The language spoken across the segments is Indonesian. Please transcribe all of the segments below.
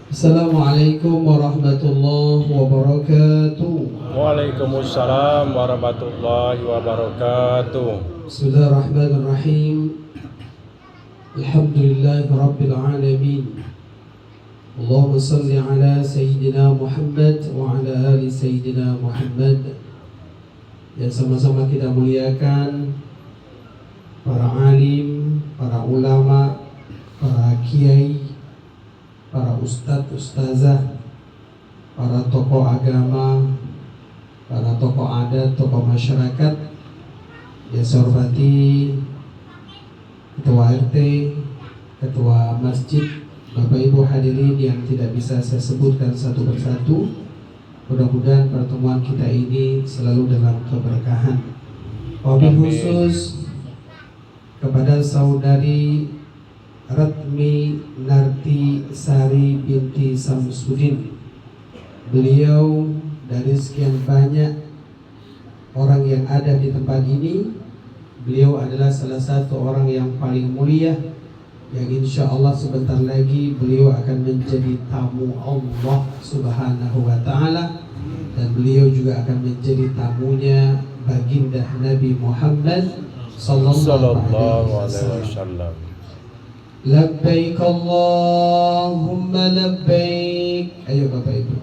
Assalamualaikum warahmatullahi wabarakatuh. Waalaikumsalam warahmatullahi wabarakatuh. Bismillahirrahmanirrahim. Alhamdulillahi rabbil alamin. Allahumma salli ala Sayyidina Muhammad wa ala ali Sayyidina Muhammad. Yang sama-sama kita muliakan para alim, para ulama, para kiai, para ustadz, ustazah, para tokoh agama, para tokoh adat, tokoh masyarakat. Yang saya hormati Ketua RT, Ketua Masjid, Bapak Ibu hadirin yang tidak bisa saya sebutkan satu persatu. Mudah-mudahan pertemuan kita ini selalu dalam keberkahan. Wabil khusus kepada saudari Ratmi Narti Sari binti Samsudin. Beliau dari sekian banyak orang yang ada di tempat ini, beliau adalah salah satu orang yang paling mulia, yang insya Allah sebentar lagi beliau akan menjadi tamu Allah Subhanahu wa Ta'ala, dan beliau juga akan menjadi tamunya baginda Nabi Muhammad sallallahu alaihi wasallam. Labbaik Allahumma labbaik. Ayo Bapak Ibu.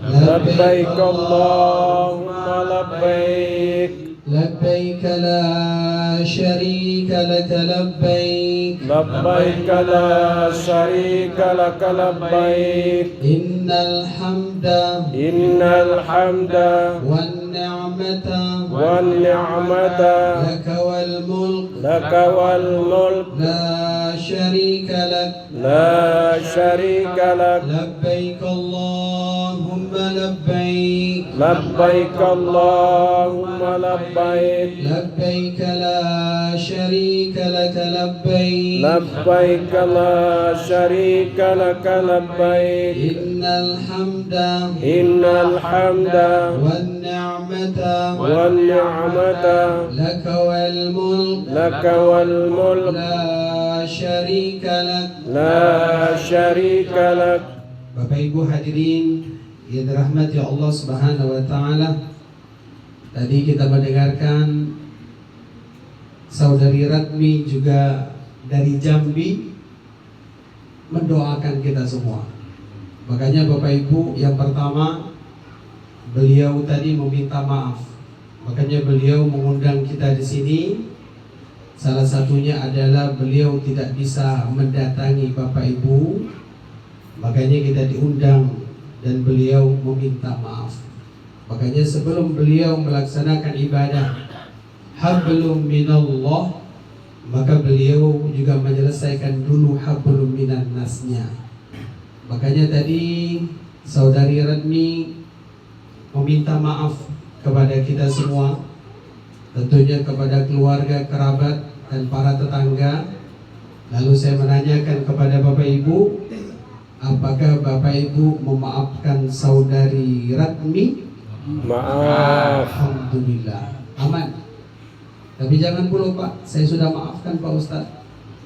Labbaik Allahumma labbaik. لبيك لا شريك لك لبيك Labbaik la syarika laka labbaik. إن الحمد Innal hamda والنعمة wan ni'mata لك والملك laka wal mulk لا شريك لك la syarika lak. لبيك اللهم لبيك Labbaik Allahumma labbaik. لبيك لا شريك لك لبيك Labbaik la syarika laka labbaik. إن الحمد Innal hamda والنعمة wan ni'mata لك والملك laka wal mulk لا شريك لك. la syarika lak. Bapak Ibu hadirin yang dirahmati Allah Subhanahu wa Ta'ala, tadi kita mendengarkan saudari Ratmi juga dari Jambi mendoakan kita semua. Makanya Bapak Ibu, yang pertama beliau tadi meminta maaf. Makanya beliau mengundang kita di sini. Salah satunya adalah beliau tidak bisa mendatangi Bapak Ibu, makanya kita diundang dan beliau meminta maaf. Makanya sebelum beliau melaksanakan ibadah hablum minallah, maka beliau juga menyelesaikan dulu hablum minan nasnya. Makanya tadi saudari Ratmi meminta maaf kepada kita semua, tentunya kepada keluarga, kerabat, dan para tetangga. Lalu saya menanyakan kepada Bapak Ibu, apakah Bapak Ibu memaafkan saudari Ratmi? Maaf. Alhamdulillah, aman. Tapi jangan dulu Pak, saya sudah maafkan Pak Ustadz,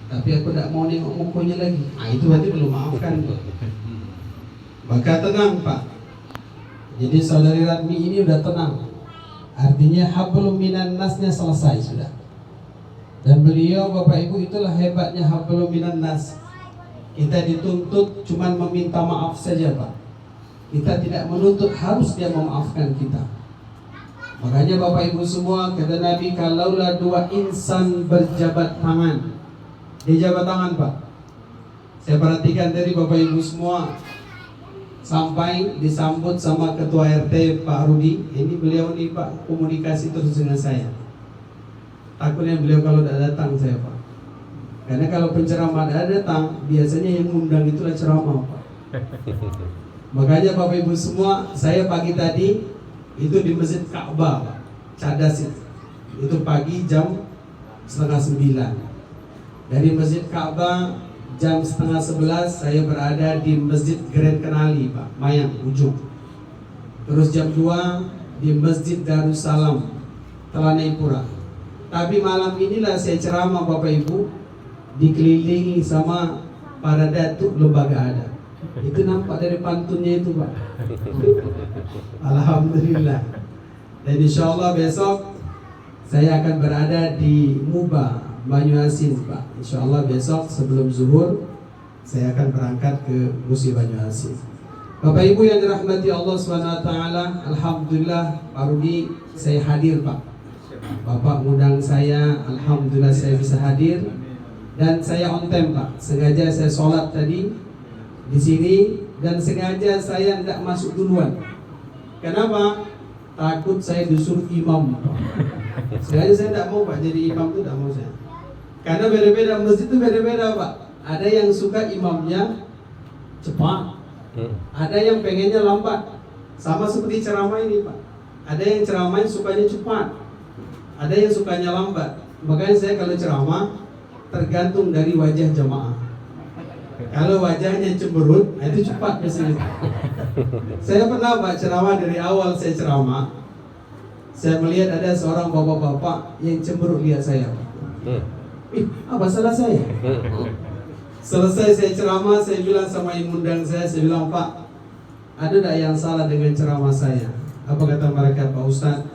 tapi aku tidak mau nengok mukanya lagi. Itu berarti belum maafkan. Maka tenang Pak. Jadi saudari Ratmi ini udah tenang. Artinya hablum minan nasnya selesai sudah. Dan beliau Bapak Ibu, itulah hebatnya hablum minan nas. Kita dituntut cuman meminta maaf saja Pak. Kita tidak menuntut harus dia memaafkan kita. Makanya Bapak Ibu semua, kata Nabi, kalaulah dua insan berjabat tangan. Dia jabat tangan Pak. Saya perhatikan dari Bapak Ibu semua, sampai disambut sama Ketua RT Pak Rudi. Ini beliau nih Pak, komunikasi terus dengan saya. Takutnya beliau kalau tidak datang saya Pak. Karena kalau penceramah tidak datang, biasanya yang ngundang itulah ceramah Pak. Makanya Bapak Ibu semua, saya pagi tadi itu di Masjid Ka'bah Pak, Cadas itu pagi jam 8:30. Dari Masjid Ka'bah jam 10:30 saya berada di Masjid Grand Kenali Pak, Mayang ujung. Terus jam 2 di Masjid Darussalam Telanai Pura. Tapi malam inilah saya ceramah Bapak Ibu, dikelilingi sama para datuk lembaga adat. Itu nampak dari pantunnya itu, Pak. Alhamdulillah. Dan insya Allah besok saya akan berada di Muba, Banyuasin, Pak. Insya Allah besok sebelum zuhur saya akan berangkat ke Musi Banyuasin. Bapak Ibu yang dirahmati Allah SWT, alhamdulillah Pak Rudi saya hadir, Pak. Bapak ngundang saya, alhamdulillah saya bisa hadir dan saya on time, Pak. Sengaja saya sholat tadi di sini dan sengaja saya tidak masuk duluan. Kenapa? Takut saya disuruh imam, Pak. Sengaja saya tidak mau, Pak, jadi imam itu tidak mau saya. Karena beda-beda, masjid itu beda-beda, Pak. Ada yang suka imamnya cepat, ada yang pengennya lambat. Sama seperti ceramah ini, Pak. Ada yang ceramahnya sukanya cepat, ada yang sukanya lambat. Makanya saya kalau ceramah tergantung dari wajah jamaah. Kalau wajahnya cemberut, itu cepat biasanya. Saya pernah, Pak, ceramah dari awal saya ceramah, saya melihat ada seorang bapak-bapak yang cemberut lihat saya, Pak. Apa salah saya? Selesai saya ceramah, saya bilang sama yang undang saya bilang, Pak, ada tak yang salah dengan ceramah saya? Apa kata mereka? Pak Ustadz,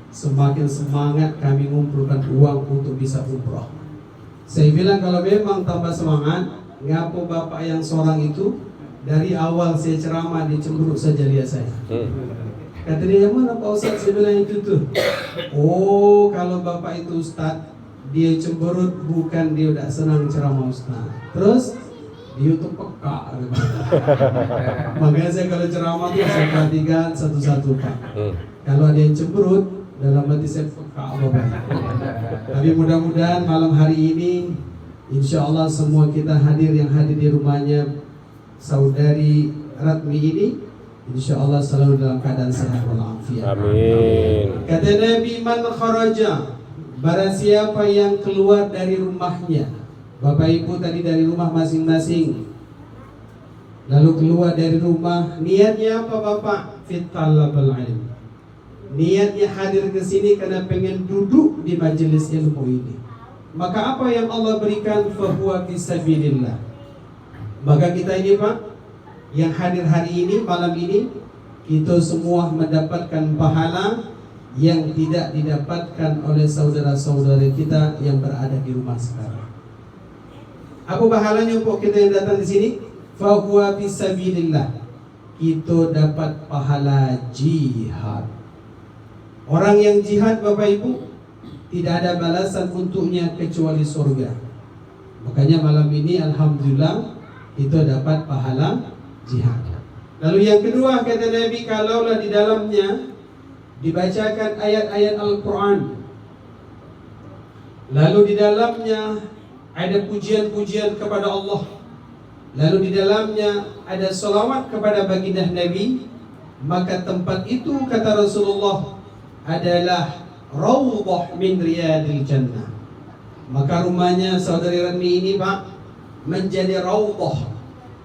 semakin semangat kami mengumpulkan uang untuk bisa umroh. Saya bilang kalau memang tambah semangat, ngapo bapak yang seorang itu dari awal saya ceramah dicemberut saja lihat saya. Kata dia, yang mana Pak Ustadz? Saya bilang itu tuh. Oh, kalau bapak itu Ustadz, dia cemberut bukan dia udah senang ceramah Ustaz. Terus dia tuh peka. Makanya saya kalau ceramah tuh saya perhatikan satu-satu, Pak. Kalau ada yang cemberut, dalam hati saya peka, Bapak. Tapi mudah-mudahan malam hari ini insya Allah semua kita hadir, yang hadir di rumahnya saudari Ratmi ini, insya Allah selalu dalam keadaan sehat walafiat. Amin. Kata Nabi, man kharaja, barang siapa yang keluar dari rumahnya. Bapak Ibu tadi dari rumah masing-masing, lalu keluar dari rumah, niatnya apa Bapak? Fit talabul ilm. Niatnya hadir ke sini karena pengen duduk di majelis ilmu ini. Maka apa yang Allah berikan? Fahuwa fisabilillah. Maka kita ini, Pak, yang hadir hari ini, malam ini, kita semua mendapatkan pahala yang tidak didapatkan oleh saudara-saudara kita yang berada di rumah sekarang. Apa pahalanya untuk kita yang datang di sini? Fahuwa fisabilillah. Kita dapat pahala jihad. Orang yang jihad, Bapak Ibu, tidak ada balasan untuknya kecuali surga. Makanya malam ini alhamdulillah kita dapat pahala jihad. Lalu yang kedua kata Nabi, kalaulah di dalamnya dibacakan ayat-ayat Al-Quran, lalu di dalamnya ada pujian-pujian kepada Allah, lalu di dalamnya ada salawat kepada baginda Nabi, maka tempat itu kata Rasulullah adalah raudhah min riyadil jannah. Maka rumahnya saudari Ratmi ini, Pak, menjadi raudhah.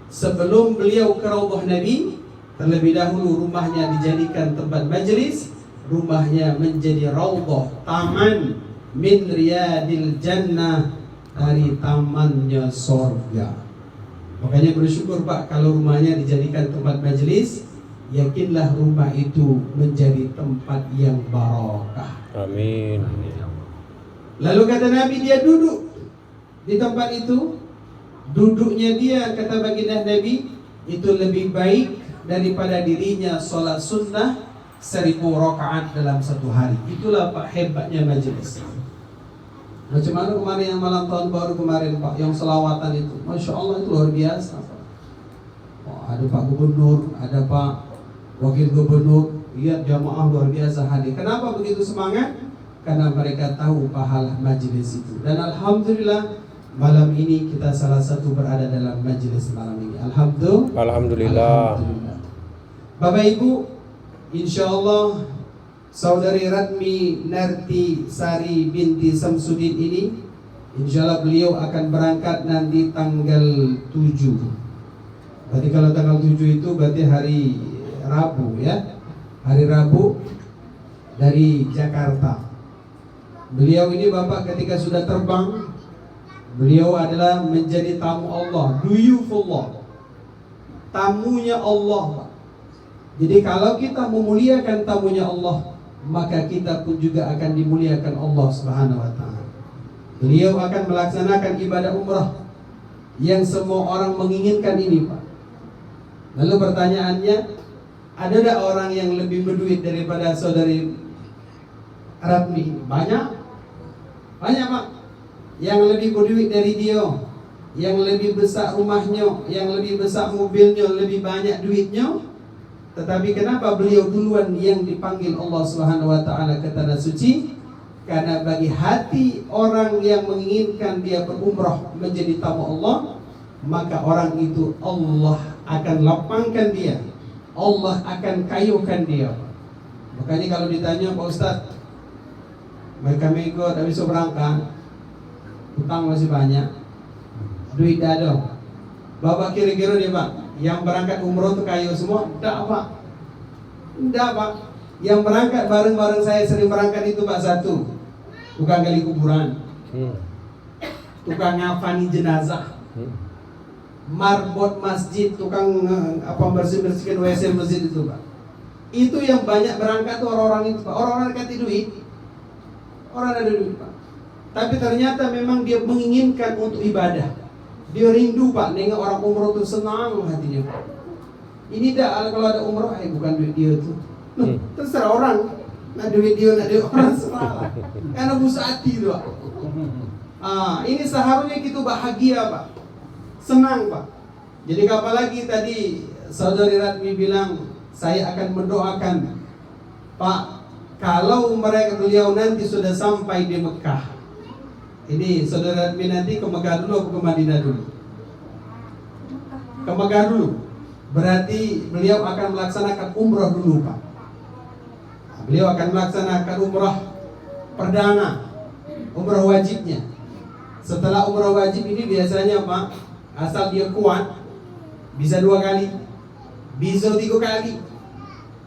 Sebelum beliau ke raudhah Nabi, terlebih dahulu rumahnya dijadikan tempat majelis, rumahnya menjadi raudhah, taman min riyadil jannah, dari tamannya sorga. Makanya bersyukur, Pak, kalau rumahnya dijadikan tempat majelis, yakinlah rumah itu menjadi tempat yang barokah. Amin. Lalu kata Nabi, dia duduk di tempat itu. Duduknya dia, kata baginda Nabi, itu lebih baik daripada dirinya sholat sunnah 1000 rakaat dalam satu hari. Itulah, Pak, hebatnya majelis. Macam mana kemarin yang malam tahun baru kemarin, Pak, yang selawatan itu, Masya Allah itu luar biasa, Pak. Oh, ada Pak Gubernur, ada Pak Wakil Gubernur, lihat jamaah luar biasa hadir. Kenapa begitu semangat? Karena mereka tahu pahala majelis itu. Dan alhamdulillah malam ini kita salah satu berada dalam majelis malam ini. Alhamdulillah. Alhamdulillah. Bapak Ibu, insya Allah saudari Ratmi Narti Sari binti Samsudin ini, insya Allah beliau akan berangkat nanti tanggal 7. Berarti kalau tanggal 7 itu berarti hari Rabu, ya. Hari Rabu dari Jakarta. Beliau ini, Bapak, ketika sudah terbang, beliau adalah menjadi tamu Allah, duyufullah. tamunya Allah, Pak. Jadi kalau kita memuliakan tamunya Allah, maka kita pun juga akan dimuliakan Allah Subhanahu wa taala. Beliau akan melaksanakan ibadah umrah yang semua orang menginginkan ini, Pak. Lalu pertanyaannya, ada tak orang yang lebih berduit daripada saudari Ratmi? Banyak, Pak. Yang lebih berduit dari dia, yang lebih besar rumahnya, yang lebih besar mobilnya, lebih banyak duitnya. Tetapi kenapa beliau duluan yang dipanggil Allah Subhanahu wa taala ke tanah suci? Karena bagi hati orang yang menginginkan dia berumrah menjadi tamu Allah, maka orang itu Allah akan lapangkan dia, Allah akan kayukan dia. Makanya kalau ditanya, Pak Ustadz, mereka ikut tapi bisa berangkat, utang masih banyak, duit dah ada. Bapak kira-kira dia, Pak, yang berangkat umroh itu kayu semua? Tidak, Pak. Tidak, Pak. Yang berangkat bareng-bareng saya sering berangkat itu, Pak, satu, tukang gali kuburan, tukang ngafani jenazah, marbot masjid, tukang bersih-bersihkan WC masjid itu, Pak. Itu yang banyak berangkat tuh orang-orang itu, Pak. Orang-orang dikasih duit, orang ada duit, Pak. Tapi ternyata memang dia menginginkan untuk ibadah. Dia rindu, Pak, nengok orang umroh tuh senang hatinya, Pak. Ini dah kalau ada umroh, bukan duit dia tuh. Terserah orang, nak duit dia, nak duit orang, serah. Karena busa hati tuh, Pak. Ini seharusnya kita bahagia, Pak, senang, Pak. Jadi apalagi tadi saudari Ratmi bilang, saya akan mendoakan, Pak, kalau beliau nanti sudah sampai di Mekah. Ini saudara Ratmi nanti ke Mekah dulu atau ke Madinah dulu? Ke Mekah dulu. Berarti beliau akan melaksanakan umrah dulu, Pak. Beliau akan melaksanakan umrah perdana, umrah wajibnya. Setelah umrah wajib ini biasanya, Pak, asal dia kuat, bisa 2 kali, bisa 3 kali,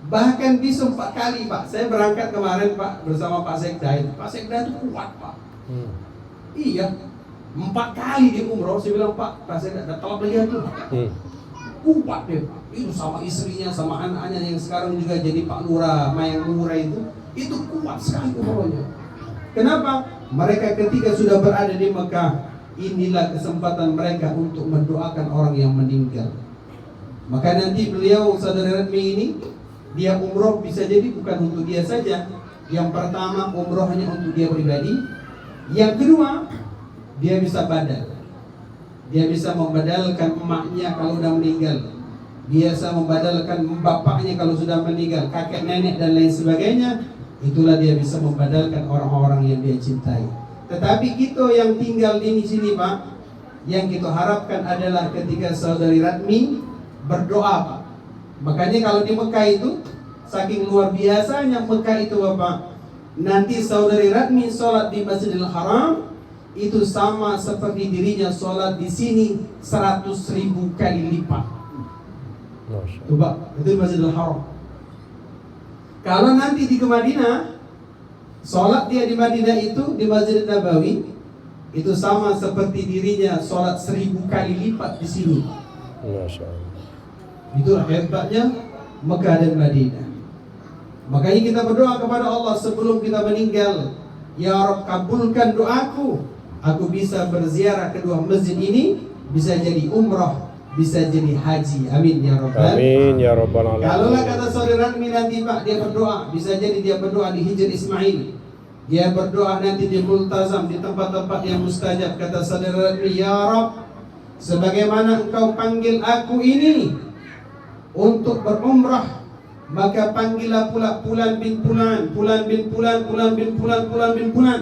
bahkan bisa 4 kali, Pak. Saya berangkat kemarin, Pak, bersama Pak Sekda. Pak Sekda itu kuat, Pak. Iya, 4 kali dia umroh. Saya bilang, Pak, saya tidak telah beliau tuh. Kuat deh, Pak. Itu sama istrinya, sama anak-anaknya yang sekarang juga jadi Pak Lurah, Mayang Lurah itu kuat sekali umrohnya. Kenapa? Mereka ketika sudah berada di Mekah, inilah kesempatan mereka untuk mendoakan orang yang meninggal. Maka nanti beliau, saudara Ratmi ini, dia umroh bisa jadi bukan untuk dia saja. Yang pertama, umroh hanya untuk dia pribadi. Yang kedua, dia bisa badal. Dia bisa membadalkan emaknya kalau sudah meninggal. Dia bisa membadalkan bapaknya kalau sudah meninggal, kakek nenek dan lain sebagainya. Itulah dia bisa membadalkan orang-orang yang dia cintai. Tetapi kita yang tinggal di sini, Pak, yang kita harapkan adalah ketika saudari Ratmi berdoa, Pak. Makanya kalau di Mekah itu, saking luar biasanya Mekah itu, Bapak, nanti saudari Ratmi sholat di Masjidil Haram itu sama seperti dirinya sholat di sini 100.000 kali lipat. Coba, itu di Masjidil Haram. Kalau nanti di Madinah, sholat dia di Madinah itu di Masjid Nabawi itu sama seperti dirinya sholat 1000 kali lipat di sini. Itulah hebatnya Mekah dan Madinah. Makanya kita berdoa kepada Allah sebelum kita meninggal, ya Rabb, kabulkan doaku. Aku bisa berziarah kedua masjid ini, bisa jadi umrah, bisa jadi haji. Amin ya Rabbal. Amin ya Rabbal alamin. Kalaulah kata saudara Ratmi nanti, Pak, dia berdoa, bisa jadi dia berdoa di Hijr Ismail. Dia berdoa nanti di Multazam, di tempat-tempat yang mustajab. Kata saudara Ratmi, ya Rabb, sebagaimana engkau panggil aku ini untuk berumrah, maka panggillah pula Fulan bin Fulan, Fulan bin Fulan, Fulan bin Fulan, Fulan bin Fulan.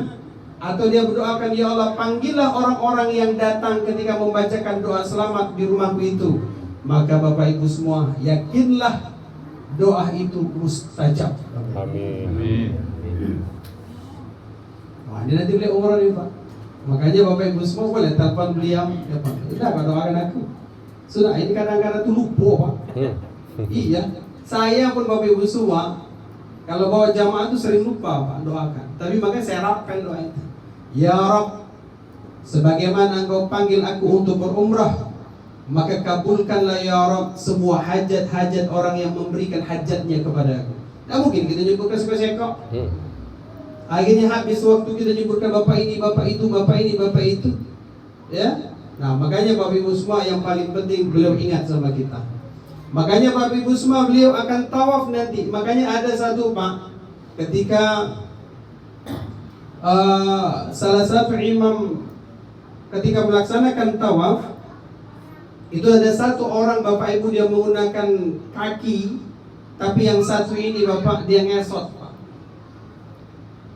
Atau dia berdoakan, ya Allah, panggillah orang-orang yang datang ketika membacakan doa selamat di rumahku itu. Maka Bapak Ibu semua, yakinlah doa itu mustajab. Amin. Wah, ini nanti beliau umrah nih, Pak. Makanya Bapak Ibu semua boleh telepon beliau, ya Pak, udah Pak, doakan aku. Sudah, ini kadang-kadang tuh lupa, Pak. Iya. Saya pun Bapak Ibu semua, kalau bawa jamaah itu sering lupa, Pak, doakan. Tapi makanya saya rapkan doa itu. Ya Rabb, sebagaimana engkau panggil aku untuk berumrah, maka kabulkanlah ya Rabb semua hajat-hajat orang yang memberikan hajatnya kepada aku. Tidak mungkin kita nyebutkan sekok-sekok. Akhirnya habis waktu kita nyebutkan bapak ini, bapak itu, bapak ini, bapak itu. Ya. Nah, makanya Bapak Ibu semua yang paling penting beliau ingat sama kita. Makanya Bapak Ibu semua beliau akan tawaf nanti. Makanya ada satu Pak, ketika salah satu imam ketika melaksanakan tawaf, itu ada satu orang Bapak Ibu dia menggunakan kaki, tapi yang satu ini Bapak dia ngesot Pak.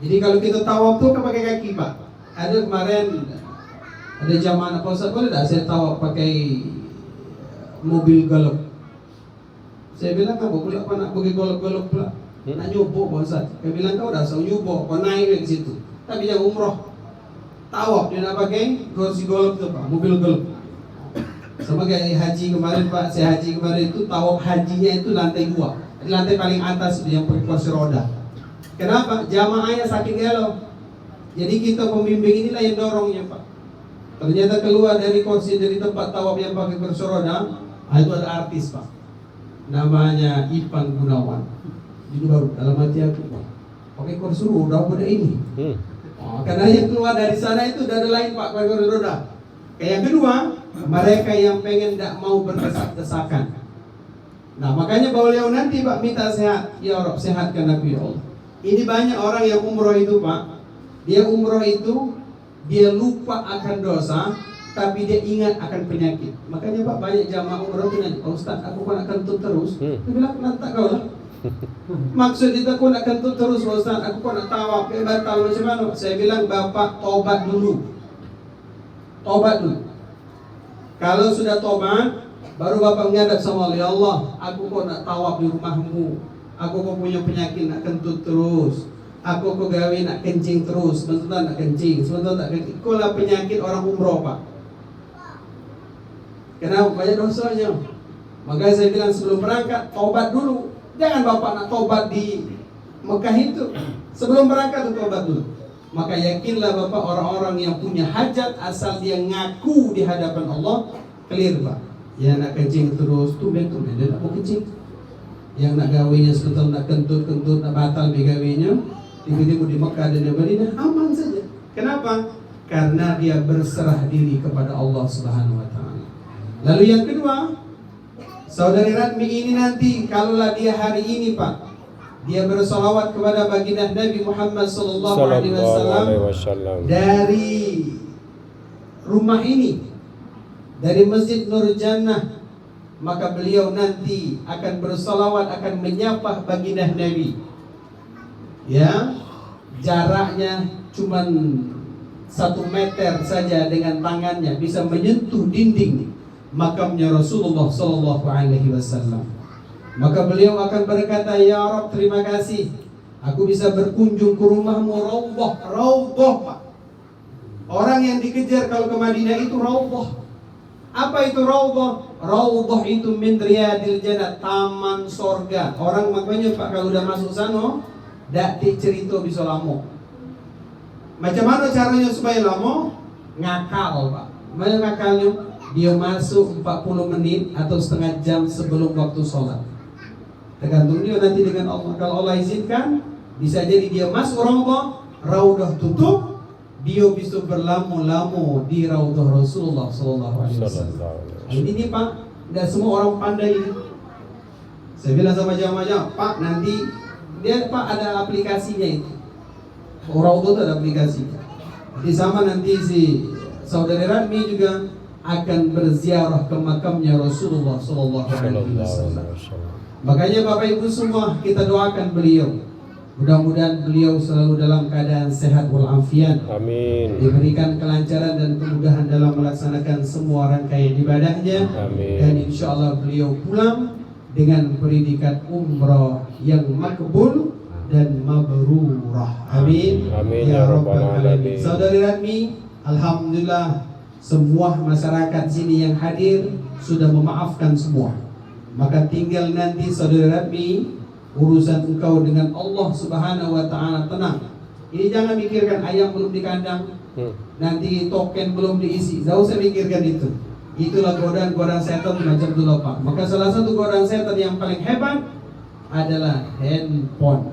Jadi kalau kita tawaf tuh pakai kaki Pak. Ada kemarin ada jamaah anak Ustaz, boleh tak saya tawaf pakai mobil golok? Saya bilang kamu pula kau nak pergi golok-golok pula, nak nyubuk Pak Ustaz. Saya bilang kau dah usah nyubuk, kau naik ke situ. Tapi yang umroh tawaf dia nak pakai kursi golok tu Pak, mobil golok. Sama kayak haji kemarin Pak, saya haji kemarin itu tawaf hajinya itu lantai 2, di lantai paling atas itu yang pakai kursi roda. Kenapa? Jamaahnya saking gelo. Jadi kita pembimbing inilah yang dorongnya Pak. Ternyata keluar dari kursi dari tempat tawaf yang pakai kursi roda, itu ada artis Pak, namanya Ipan Gunawan. Itu baru dalam hati aku Pak, pakai kursi roda pada ini. Karena yang keluar dari sana itu ada lain Pak pakai kursi roda. Yang kedua, mereka yang pengen tidak mau berdesak-desakan. Nah makanya beliau nanti Pak minta sehat, ya Rabb sehatkan aku ya Allah. Ini banyak orang yang umroh itu Pak, dia umroh itu dia lupa akan dosa, tapi dia ingat akan penyakit. Makanya Pak banyak jamaah umroh itu nanya, Pak Ustaz, aku kau nak kentut terus? Dia bilang, nanti kau lah. Maksud kita kau nak kentut terus Pak Ustaz, aku kau nak tawaf, batal macam mana? Saya bilang, Bapak tobat dulu. Tobat dulu. Kalau sudah tobat, baru Bapak menghadap sama Allah, ya Allah, aku kau nak tawaf di rumahmu. Aku kau punya penyakit nak kentut terus. Aku kau gawe nak kencing terus, sebentar nak kencing, sebentar tak kencing. Kau lah penyakit orang umroh Pak. Kenapa? Banyak dosanya. Makanya saya bilang sebelum berangkat, tobat dulu. Jangan Bapak nak tobat di Mekah itu. Sebelum berangkat itu tobat dulu. Maka yakinlah Bapak orang-orang yang punya hajat asal dia ngaku di hadapan Allah, clear Pak. Yang nak kencing terus, tumben-tumben dia nak mau kencing. Yang nak gawainya sebentar nak kentut-kentut, nak batal begawainya, tiba-tiba di Mekah dan di Madinah aman saja. Kenapa? Karena dia berserah diri kepada Allah Subhanahu wa taala. Lalu yang kedua, saudari Radmi ini nanti kalaulah dia hari ini Pak, dia bersolawat kepada baginda Nabi Muhammad sallallahu alaihi wasallam dari rumah ini, dari Masjid Nur Jannah, maka beliau nanti akan bersolawat, akan menyapa baginda Nabi. Ya, jaraknya cuma 1 meter saja dengan tangannya bisa menyentuh dinding makamnya Rasulullah sallallahu alaihi wasallam. Maka beliau akan berkata, ya Rabb terima kasih, aku bisa berkunjung ke rumahmu. Raudhah Pak. Orang yang dikejar kalau ke Madinah itu raudhah. Apa itu raudhah? Raudhah itu min riyadil jannah, taman sorga. Orang makanya Pak kalau udah masuk sana, dak cerita bisa lama. Macam mana caranya supaya lama? Ngakal Pak. Mana ngakalnya? Dia masuk 40 menit atau setengah jam sebelum waktu sholat. Tergantung dia nanti dengan Allah. Kalau Allah izinkan, bisa jadi dia masuk raudhah tutup, dia bisa berlamu-lamu di raudhah Rasulullah sallallahu alaihi wasallam. Ini Pak, tidak semua orang pandai ini. Saya bilang sama jamaah, Pak nanti dia Pak ada aplikasinya itu. Raudhah itu ada aplikasinya. Jadi sama nanti si saudari Radmi juga akan berziarah ke makamnya Rasulullah sallallahu alaihi wasallam. Makanya Bapak Ibu semua kita doakan beliau. Mudah-mudahan beliau selalu dalam keadaan sehat walafiat. Amin. Diberikan kelancaran dan kemudahan dalam melaksanakan semua rangkaian ibadahnya. Amin. Dan insya Allah beliau pulang dengan predikat umrah yang makbul dan mabrurah. Amin. Amin Ya ya Rabbal Rabbal Alamin. Alamin. Saudari Radmi, alhamdulillah semua masyarakat sini yang hadir sudah memaafkan semua. Maka tinggal nanti saudari Radmi, urusan engkau dengan Allah Subhanahu wa taala tenang. Ini jangan mikirkan ayam belum di kandang, nanti token belum diisi. Tidak usah mikirkan itu. Itulah godaan-godaan setan macam itulah Pak. Maka salah satu godaan setan yang paling hebat adalah handphone.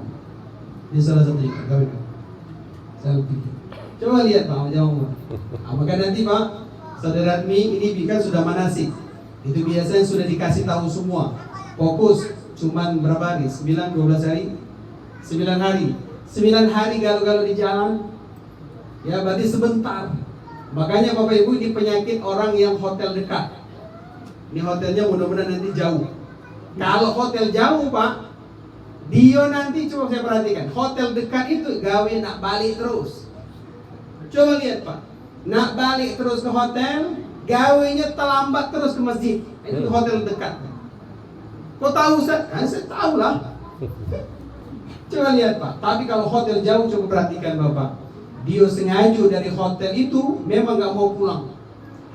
Ini salah satunya. Selfie. Coba lihat Pak, jawab. Maka nanti Pak, saudara Admi ini kan sudah manasik. Itu biasanya sudah dikasih tahu semua. Fokus cuman berapa hari? 9, 12 hari? 9 hari. 9 hari galau-galau di jalan. Ya berarti sebentar. Makanya Bapak Ibu, ini penyakit orang yang hotel dekat. Ini hotelnya mudah-mudahan nanti jauh. Kalau hotel jauh Pak, dia nanti coba saya perhatikan, hotel dekat itu gawe nak balik terus. Coba lihat Pak, nak balik terus ke hotel, gawenya terlambat terus ke masjid. Itu hotel dekat. Kau tahu Ustaz? Saya tahu lah. Coba lihat Pak, tapi kalau hotel jauh coba perhatikan Bapak. Dia sengaja dari hotel itu memang nggak mau pulang.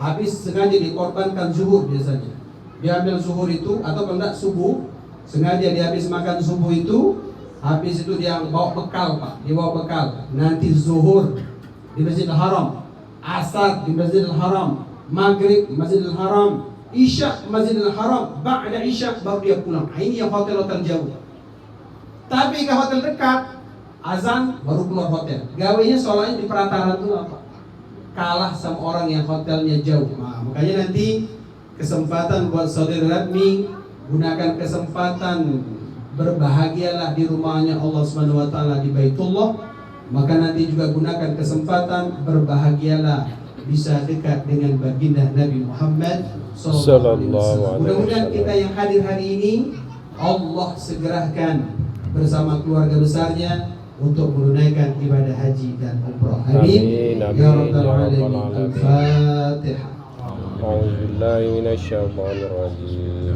Habis sengaja dikorbankan zuhur biasanya. Dia ambil zuhur itu atau kalau enggak subuh, sengaja dia habis makan subuh itu, habis itu dia bawa bekal Pak, dia bawa bekal. Nanti zuhur di Masjidil Haram, asar di Masjidil Haram, maghrib di Masjidil Haram, isya di Masjidil Haram, ba'da isya baru dia pulang. Ini yang hotel-hotel jauh. Tapi ke hotel dekat, azan baru keluar hotel. Gawainya soalnya di perantara itu apa? Kalah sama orang yang hotelnya jauh. Nah, makanya nanti kesempatan buat saudara Radmi, gunakan kesempatan berbahagialah di rumahnya Allah Subhanahu wa taala di Baitullah. Maka nanti juga gunakan kesempatan berbahagialah bisa dekat dengan baginda Nabi Muhammad sallallahu alaihi wasallam. Mudah-mudahan kita yang hadir hari ini Allah segerakan bersama keluarga besarnya untuk menunaikan ibadah haji dan umrah. Amin. Ya Rabbal Alamin. Al-Fatihah. A'udzu billahi minasyaitonir rajim.